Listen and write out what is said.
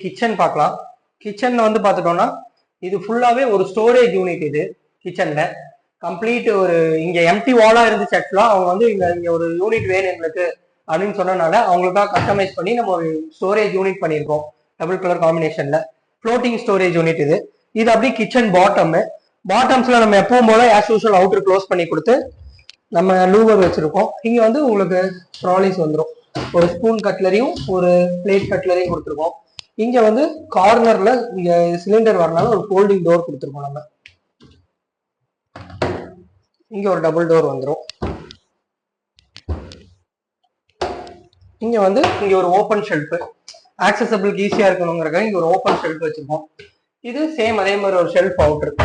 Kitchen பார்க்கலாம். கிச்சன்ல வந்து பார்த்துட்டோம்னா இது ஃபுல்லாவே ஒரு ஸ்டோரேஜ் யூனிட். இது கிச்சன்ல கம்ப்ளீட் ஒரு இங்க எம்டி வாலா இருந்துச்சு. ஆக்சுவலா அவங்க வந்து இங்க ஒரு யூனிட் வேணும் எங்களுக்கு அப்படின்னு சொன்னனால அவங்களுக்காக கஸ்டமைஸ் பண்ணி நம்ம ஒரு ஸ்டோரேஜ் யூனிட் பண்ணியிருக்கோம். டபுள் கலர் காம்பினேஷன்ல ஃப்ளோட்டிங் ஸ்டோரேஜ் யூனிட் இது. இது அப்படியே கிச்சன் பாட்டம்ஸ்ல நம்ம எப்பவும் போல ஆஸ் யூஷுவல் அவுட்டர் க்ளோஸ் பண்ணி கொடுத்து நம்ம லூவர் வச்சிருக்கோம். இங்க வந்து உங்களுக்கு ட்ராலிஸ் வந்துடும். ஒரு ஸ்பூன் கட்லரியும் ஒரு பிளேட் கட்லரியும் கொடுத்துருக்கோம். இங்க வந்து கார்னர்ல சிலிண்டர் வரனால ஒரு ஃபோல்டிங் டோர் கொடுத்துருக்கோம். நம்ம இங்க ஒரு டபுள் டோர் வந்துடும். இங்க வந்து இங்க ஒரு ஓப்பன் ஷெல்ஃப் ஆக்சசபிளுக்கு ஈஸியா இருக்கணுங்கிறக்காக இங்க ஒரு ஓப்பன் ஷெல்ஃப் வச்சிருக்கோம். இது சேம் அதே மாதிரி ஒரு ஷெல்ஃப் அவுட்டர்.